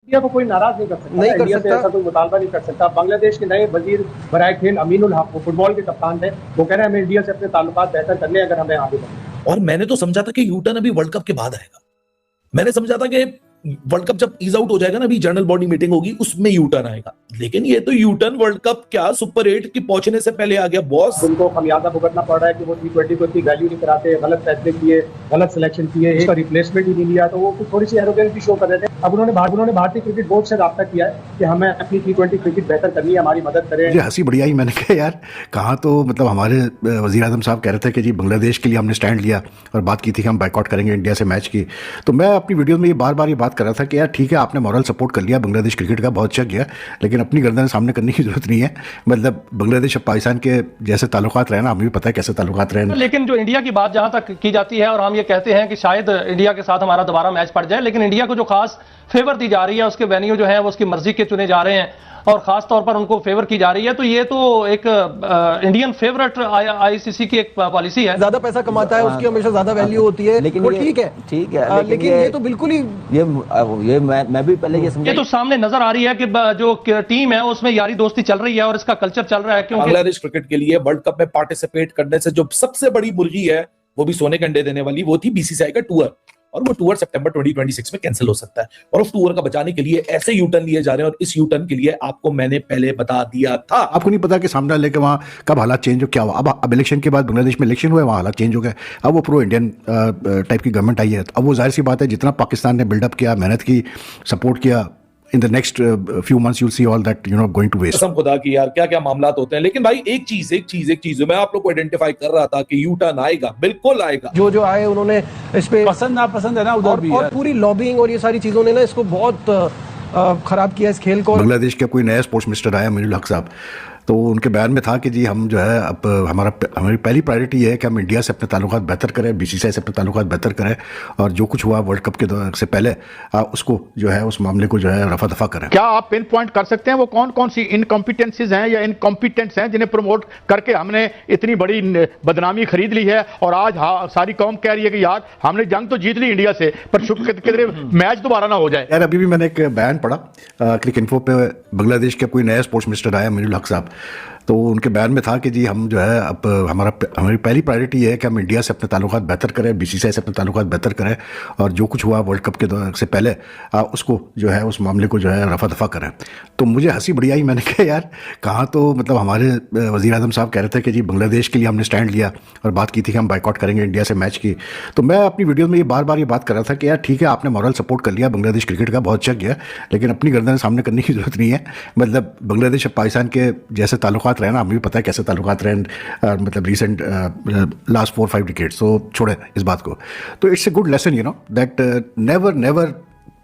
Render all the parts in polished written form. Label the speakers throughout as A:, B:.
A: India को कोई नाराज नहीं कर सकता,
B: नहीं कर
A: इंडिया से
B: सकता।
A: ऐसा कोई मुतालबा नहीं कर सकता। बांग्लादेश के नए वजीर बराए खेल अमीनुल हक, वो फुटबॉल के कप्तान थे, वो कह रहे हैं हमें इंडिया से अपने ताल्लुकात बेहतर करने हैं अगर हमें आगे बढ़ना।
C: और मैंने तो समझा था कि यू टर्न अभी वर्ल्ड कप के बाद आएगा। मैंने समझा था कि वर्ल्ड कप जब ईज आउट हो जाएगा ना, अभी जनरल बॉडी मीटिंग होगी, उसमें यू टर्न आएगा। लेकिन ये तो यू टर्न वर्ल्ड कप क्या सुपर 8 की पहुंचने से पहले आ गया बॉस।
A: उनको खमियाजा भुगतना पड़ रहा है कि वो T20 को इतनी वैल्यू नहीं कराते, गलत फैसले किए, गलत सिलेक्शन किए, इसका रिप्लेसमेंट ही नहीं लिया, तो वो थोड़ी सी एरोगेंस भी शो कर रहे थे। अब उन्होंने भारतीय क्रिकेट बोर्ड से राब्ता किया है कि हमें अपनी T20 क्रिकेट बेहतर करनी है, हमारी मदद करें।
D: मुझे हंसी बढ़िया ही, मैंने कहा यार कहाँ तो मतलब हमारे वज़ीर आज़म साहब कह रहे थे कि जी बांग्लादेश के लिए हमने स्टैंड लिया और बात की थी कि हम बाइकआउट करेंगे इंडिया से मैच की। तो मैं अपनी वीडियो में ये बार बार ये बात कर रहा था कि यार ठीक है, आपने मॉरल सपोर्ट कर लिया बांग्लादेश क्रिकेट का, बहुत अच्छा किया, लेकिन अपनी गर्दन सामने करने की जरूरत नहीं है। मतलब बांग्लादेश और पाकिस्तान के जैसे ताल्लुकात रहे ना, हमें भी पता है कैसे ताल्लुकात रहे।
E: लेकिन जो इंडिया की बात जहां तक की जाती है और हम ये कहते हैं कि शायद इंडिया के साथ हमारा दोबारा मैच पड़ जाए, लेकिन इंडिया को जो खास फेवर दी जा रही है, उसके वेन्यू जो है वो उसकी मर्जी के चुने जा रहे हैं और खास तौर पर उनको फेवर की जा रही है। तो ये तो एक इंडियन फेवरेट आईसीसी की एक पॉलिसी है।
B: ज्यादा पैसा कमाता है उसकी हमेशा ज्यादा वैल्यू होती है,
F: लेकिन
B: वो
F: ये
B: ठीक है, लेकिन ये तो बिल्कुल ही
F: ये मैं भी पहले ये समझा,
E: ये तो सामने नजर आ रही है कि जो टीम है उसमें यारी दोस्ती चल रही है और इसका कल्चर चल रहा है। क्योंकि
C: बांग्लादेश क्रिकेट के लिए वर्ल्ड कप में पार्टिसिपेट करने से जो सबसे बड़ी मुर्गी है, वो भी सोने के अंडे देने वाली, वो थी बीसीसीआई का टूर। और वो टूर सितंबर 2026 में कैंसिल हो सकता है और उस टूर का बचाने के लिए ऐसे यू टर्न लिए जा रहे हैं। और इस यू टर्न के लिए आपको मैंने पहले बता दिया था।
D: आपको नहीं पता कि सामने लेके वहाँ कब हालात चेंज हो, क्या हुआ। अब इलेक्शन के बाद बांग्लादेश में इलेक्शन हुए, वहाँ हालात चेंज हो गए। अब वो प्रो इंडियन टाइप की गवर्नमेंट आई है। अब वो जाहिर सी बात है, जितना पाकिस्तान ने बिल्डअप किया, मेहनत की, सपोर्ट किया, in the next few months you see all that going to waste.
C: कसम खुदा की यार, क्या क्या मामलात होते हैं। लेकिन भाई एक चीज मैं आप लोग को आइडेंटिफाई कर रहा था कि यू टर्न आएगा, बिल्कुल आएगा।
B: जो आए उन्होंने इस पे
G: पसंद नापसंद है ना उधर भी,
B: और पूरी लॉबिंग और ये सारी चीजों ने ना इसको बहुत खराब किया इस खेल को।
D: बांग्लादेश के कोई नया स्पोर्ट्स मिनिस्टर आया, अमीनुल हक साहब, तो उनके बयान में था कि जी हम जो है अब हमारी पहली प्रायोरिटी ये है कि हम इंडिया से अपने ताल्लुकात बेहतर करें, बीसीसीआई से अपने ताल्लुकात बेहतर करें, और जो कुछ हुआ वर्ल्ड कप के से पहले उसको जो है उस मामले को जो है रफा दफा करें।
G: क्या आप पिन पॉइंट कर सकते हैं वो कौन कौन सी इनकॉम्पिटेंसीज हैं या इनकॉम्पिटेंट्स हैं जिन्हें प्रमोट करके हमने इतनी बड़ी बदनामी खरीद ली है और आज सारी कौम कह रही है कि यार हमने जंग तो जीत ली इंडिया से, पर कितने मैच दोबारा ना हो जाए।
D: यार अभी भी मैंने एक बयान पढ़ा क्लिक इन्फो पे, बांग्लादेश के कोई नया स्पोर्ट्स मिनिस्टर आया अमीनुल हक साहब, तो उनके बयान में था कि जी हम जो है अब हमारी पहली प्रायोरिटी ये है कि हम इंडिया से अपने ताल्लुकात बेहतर करें, बीसीसीआई से अपने ताल्लुकात बेहतर करें, और जो कुछ हुआ वर्ल्ड कप के से पहले उसको जो है उस मामले को जो है रफा दफा करें। तो मुझे हंसी बढ़िया ही, मैंने कहा यार कहाँ तो मतलब हमारे वज़ीर आज़म साहब कह रहे थे कि जी बांग्लादेश के लिए हमने स्टैंड लिया और बात की थी कि हम बाइकआउट करेंगे इंडिया से मैच की। तो मैं अपनी वीडियो में ये बार बार ये बात कर रहा था कि यार ठीक है, आपने मॉरल सपोर्ट कर लिया बांग्लादेश क्रिकेट का, बहुत अच्छा किया, लेकिन अपनी गर्दन सामने करने की जरूरत नहीं है। मतलब बांग्लादेश और पाकिस्तान के जैसे ताल्लुकात रहे ना, हमें भी पता है कैसे ताल्लुकात रहे, मतलब रिसेंट लास्ट 4-5 डिकेड्स। तो छोड़े इस बात को। तो it's a good lesson that never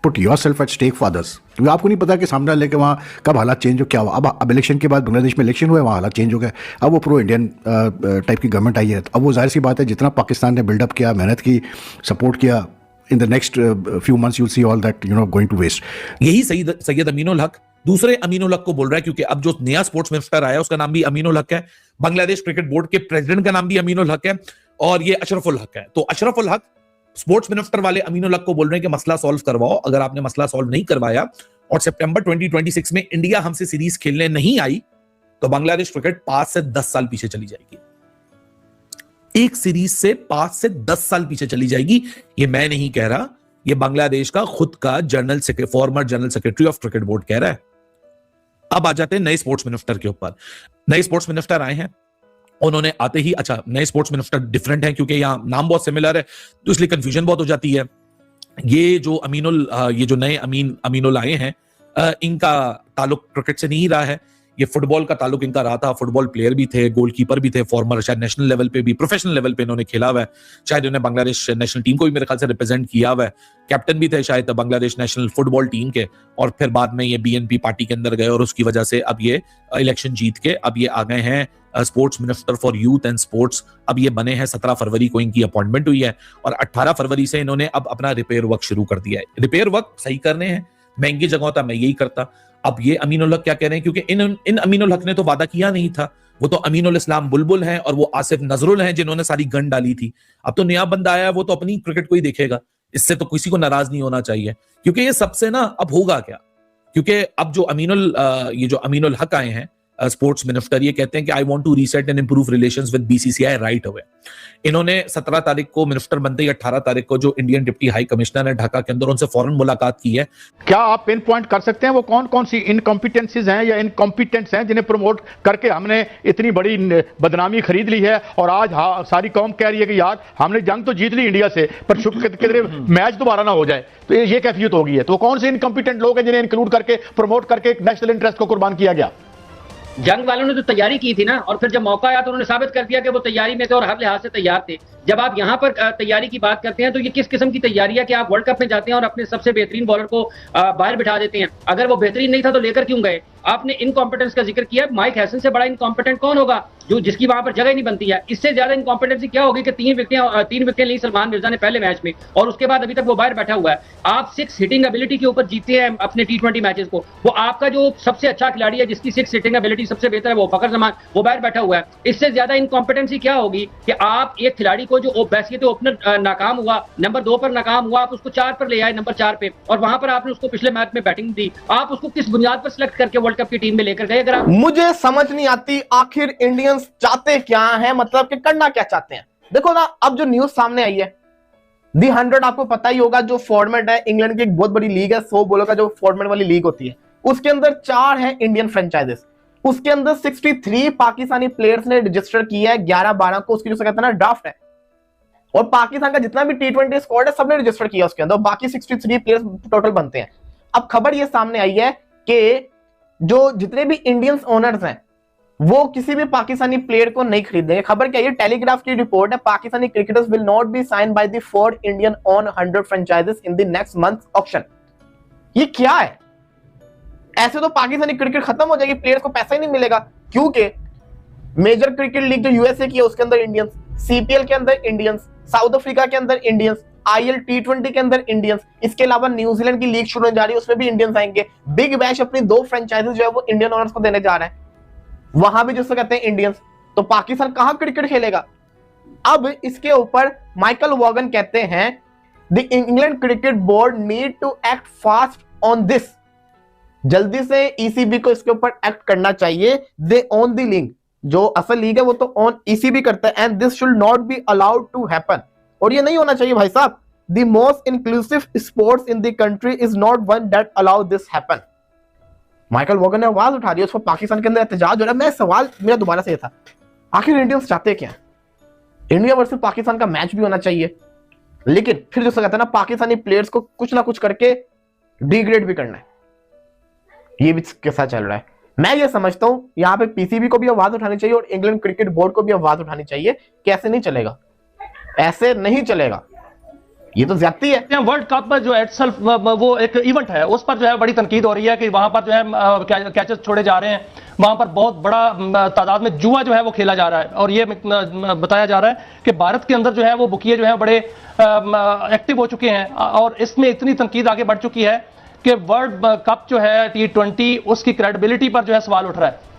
D: put yourself at stake for others. क्योंकि आपको नहीं पता कि सामने लेके वहाँ कब हालात चेंज हो, क्या हुआ। अब इलेक्शन के बाद बांग्लादेश में इलेक्शन हुए, वहाँ हालात चेंज हो गए। अब वो प्रो इंडियन टाइप की गवर्नमेंट आई है। अब वो जाहिर सी बात है, जितना पाकिस्तान ने बिल्डअप किया, मेहनत की, सपोर्ट किया, in the next few months you see all that going to waste.
C: यही सैयद अमीनुल हक दूसरे अमीनुल हक को बोल रहा है, क्योंकि अब जो नया स्पोर्ट्स मिनिस्टर आया उसका नाम भी अमीनुल हक है, बांग्लादेश क्रिकेट बोर्ड के प्रेसिडेंट का नाम भी अमीनुल हक है, और ये अशरफुल हक है। तो अशरफुल हक स्पोर्ट्स मिनिस्टर वाले अमीनुल हक को बोल रहे हैं कि मसला सॉल्व करवाओ। अगर आपने मसला सॉल्व नहीं करवाया और सितंबर 2026 में इंडिया हमसे सीरीज खेलने नहीं आई, तो बांग्लादेश क्रिकेट 5 से 10 साल पीछे चली जाएगी। एक सीरीज से 5 से 10 साल पीछे चली जाएगी। ये मैं नहीं कह रहा, ये बांग्लादेश का खुद का former general secretary of cricket board कह रहा है। अब आ जाते हैं नए स्पोर्ट्स मिनिस्टर के ऊपर। नए स्पोर्ट्स मिनिस्टर आए हैं, उन्होंने आते ही, अच्छा नए स्पोर्ट्स मिनिस्टर डिफरेंट है क्योंकि यहां नाम बहुत सिमिलर है, तो इसलिए कंफ्यूजन बहुत हो जाती है। ये जो नए अमीनुल आए हैं, इनका ताल्लुक क्रिकेट से नहीं रहा है, ये फुटबॉल का ताल्लुक इनका रहा था। फुटबॉल प्लेयर भी थे, गोलकीपर भी थे, फॉर्मर, शायद नेशनल लेवल पे भी, प्रोफेशनल लेवल पे इन्होंने खेला हुआ है। शायद उन्होंने बांग्लादेश नेशनल टीम को भी मेरे ख्याल से रिप्रेजेंट किया हुआ है। कैप्टन भी थे शायद बांग्लादेश नेशनल फुटबॉल टीम के, और फिर बाद में ये बीएनपी पार्टी के अंदर गए और उसकी वजह से अब ये इलेक्शन जीत के अब ये आ गए हैं sports minister for youth and sports. अब ये बने हैं, 17 फरवरी को इनकी अपॉइंटमेंट हुई है और 18 फरवरी से इन्होंने अब अपना रिपेयर वर्क शुरू कर दिया है। रिपेयर वर्क सही करने हैं, महंगी जगह होता मैं यही करता। अब ये अमीनुल हक क्या कह रहे हैं, क्योंकि इन अमीनुल हक ने तो वादा किया नहीं था, वो तो अमीनुल इस्लाम बुलबुल हैं और वो आसिफ नजरुल हैं जिन्होंने सारी गन डाली थी। अब तो नया बंदा आया है, वो तो अपनी क्रिकेट को ही देखेगा, इससे तो किसी को नाराज नहीं होना चाहिए। क्योंकि ये सबसे ना अब होगा क्या, क्योंकि अब जो ये जो अमीनुल हक आए हैं स्पोर्ट्स मिनिस्टर, ये कहते हैं कि I want to reset and improve relations with BCCI right away. इन्होंने 17 तारीख को मिनिस्टर बनते ही 18 तारीख को जो इंडियन डिप्टी हाई कमिश्नर है ढाका के अंदर, उनसे फौरन मुलाकात की है।
G: क्या आप पिन पॉइंट कर सकते हैं वो कौन कौन सी इनकॉम्पिटेंसीज हैं या इनकॉम्पिटेंट्स हैं जिन्हें प्रमोट करके हमने इतनी बड़ी बदनामी खरीद ली है और आज सारी कौम कह रही है कि यार हमने जंग तो जीत ली इंडिया से, पर किधरे मैच दोबारा ना हो जाए, तो ये कैफियत हो गई है। तो कौन से इनकॉम्पिटेंट लोग हैं जिन्हें इंक्लूड करके प्रमोट करके नेशनल इंटरेस्ट को कुर्बान किया गया?
H: जंग वालों ने तो तैयारी की थी ना, और फिर जब मौका आया तो उन्होंने साबित कर दिया कि वो तैयारी में थे और हर लिहाज से तैयार थे। जब आप यहाँ पर तैयारी की बात करते हैं तो ये किस किस्म की तैयारी है कि आप वर्ल्ड कप में जाते हैं और अपने सबसे बेहतरीन बॉलर को बाहर बिठा देते हैं। अगर वो बेहतरीन नहीं था तो लेकर क्यों गए? आपने इनकॉम्पिटेंस का जिक्र किया, माइक हैसन से बड़ा इनकॉम्पिटेंट कौन होगा जो जिसकी वहां पर जगह नहीं बनती है? इससे ज्यादा इनकॉम्पिटेंसी क्या होगी कि तीन विकेटें ली सलमान मिर्जा ने पहले मैच में और उसके बाद अभी तक वो बाहर बैठा हुआ है। आप 6 हिटिंग एबिलिटी के ऊपर जीतते हैं अपने T20 मैचेस को। वो आपका जो सबसे अच्छा खिलाड़ी है जिसकी 6 हिटिंग एबिलिटी सबसे बेहतर है वो फखर जमान, वो बाहर बैठा हुआ है। इससे ज्यादा इनकॉम्पिटेंसी क्या होगी कि आप एक खिलाड़ी को जो बैसियत ओपनर नाकाम हुआ, नंबर 2 पर नाकाम हुआ, आप उसको 4 पर ले आए, नंबर 4 पे, और वहां पर आपने उसको पिछले मैच में बैटिंग दी। आप उसको किस बुनियाद पर सिलेक्ट करके वर्ल्ड कप की टीम में लेकर गए? अगर आप
I: मुझे समझ नहीं आती आखिर इंडियंस चाहते क्या हैं, मतलब कि करना क्या चाहते हैं। देखो ना, अब जो न्यूज सामने आई है दी 100, आपको पता ही होगा जो फॉर्मेट है, इंग्लैंड की एक बहुत बड़ी लीग है, 100 बॉलों का जो फॉर्मेट वाली लीग होती है, उसके अंदर 4 है इंडियन फ्रेंचाइजेस। उसके अंदर 63 पाकिस्तानी प्लेयर्स ने रजिस्टर किया है 11-12 को, उसकी जो कहते हैं ना ड्राफ्ट है, और पाकिस्तान का जितना भी T20 स्क्वाड है सबने रजिस्टर किया उसके अंदर, बाकी 63 प्लेयर्स टोटल बनते हैं। अब खबर ये सामने आई है कि जो जितने भी इंडियंस ओनर्स हैं वो किसी भी पाकिस्तानी प्लेयर को नहीं खरीदेंगे। खबर क्या है? टेलीग्राफ की रिपोर्ट है, Pakistani cricketers will not be sign by the 4 Indian own 100 franchises in the next month auction. ये क्या है? ऐसे तो पाकिस्तानी क्रिकेट खत्म हो जाएगी, प्लेयर्स को पैसा ही नहीं मिलेगा, क्योंकि मेजर क्रिकेट लीग जो यूएसए की है उसके अंदर इंडियंस, सीपीएल के अंदर इंडियंस, साउथ अफ्रीका के अंदर इंडियंस, आईएल T20 के अंदर इंडियंस, इसके अलावा न्यूजीलैंड की लीग शुरू होने जा रही है उसमें भी इंडियंस आएंगे। बिग बैश अपनी 2 फ्रेंचाइजेस जो है वो इंडियन ओनर्स को देने जा रहे हैं, वहां भी जिसको कहते हैं इंडियंस। तो पाकिस्तान कहां क्रिकेट खेलेगा? अब इसके ऊपर माइकल वॉगन कहते हैं the England cricket board need to act fast on this. जल्दी से ईसीबी को इसके ऊपर एक्ट करना चाहिए। दे ओन द लीग, जो असल लीग है वो तो ऑन ईसीबी करता है, and this should not be allowed to happen. और ये नहीं होना चाहिए भाई साहब। The most inclusive sports in the country is not one that allow this happen. Michael Vaughan ने आवाज उठा दी, उस पर पाकिस्तान के अंदर एहतजाज हो रहा है। मैं सवाल मेरा दोबारा से ये था, आखिर इंडियंस चाहते क्या? इंडिया वर्सेस पाकिस्तान का मैच भी होना चाहिए, लेकिन फिर जो कहते हैं ना पाकिस्तानी प्लेयर्स को कुछ ना कुछ करके डिग्रेड भी करना है, ये भी कैसा चल रहा है। मैं ये समझता हूं यहाँ पे पीसीबी को भी आवाज उठानी चाहिए और इंग्लैंड क्रिकेट बोर्ड को भी आवाज उठानी चाहिए कि ऐसे नहीं चलेगा, ऐसे नहीं चलेगा, ये तो ज्यादती है।
E: वर्ल्ड कप में जो इटसेल्फ वो एक इवेंट है, उस पर जो है बड़ी तनकीद हो रही है कि वहां पर जो है कैचेस छोड़े जा रहे हैं, वहां पर बहुत बड़ा तादाद में जुआ जो है वो खेला जा रहा है, और ये बताया जा रहा है कि भारत के अंदर जो है वो बुकिये जो है बड़े एक्टिव हो चुके हैं, और इसमें इतनी तनकीद आगे बढ़ चुकी है कि वर्ल्ड कप जो है T20 उसकी क्रेडिबिलिटी पर जो है सवाल उठ रहा है।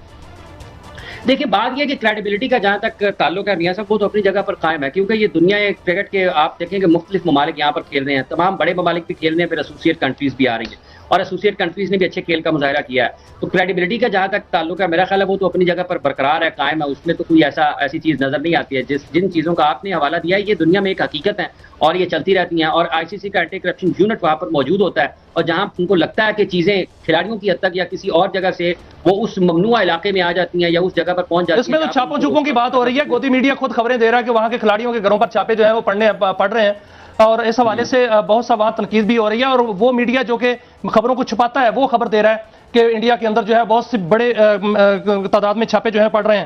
H: देखिए, बात यह कि क्रेडिबिलिटी का जहां तक ताल्लुक है मियां साहब, वो तो अपनी जगह पर कायम है, क्योंकि ये दुनिया क्रिकेट के आप देखेंगे मुख्तलिफ ममालिक यहाँ पर खेल रहे हैं, तमाम बड़े ममालिक भी खेल रहे हैं, फिर एसोसिएट कंट्रीज भी आ रही है, और एसोसिएट कंट्रीज ने भी अच्छे खेल का मुजाहरा किया है। तो क्रेडिबिलिटी का जहां तक ताल्लुक है, मेरा ख्याल है वो तो अपनी जगह पर बरकरार है, कायम है, उसमें तो कोई ऐसी चीज नजर नहीं आती है। जिन चीजों का आपने हवाला दिया है, ये दुनिया में एक हकीकत है और ये चलती रहती हैं, और आईसीसी का एंटी करप्शन यूनिट वहां पर मौजूद होता है, और जहां उनको लगता है कि चीजें खिलाड़ियों की हद तक या किसी और जगह से वो उस ममनुआ इलाके में आ जाती हैं या उस जगह पर पहुंच जाती हैं।
E: इसमें तो छापों छुपों की बात हो रही है, गोदी मीडिया खुद खबरें दे रहा है कि वहां के खिलाड़ियों के घरों पर छापे जो है वो पड़ रहे हैं, और इस हवाले से बहुत सा वहां तनकीद भी हो रही है, और वो मीडिया जो कि खबरों को छुपाता है वो खबर दे रहा है कि इंडिया के अंदर जो है बहुत से बड़े तादाद में छापे जो है पड़ रहे हैं।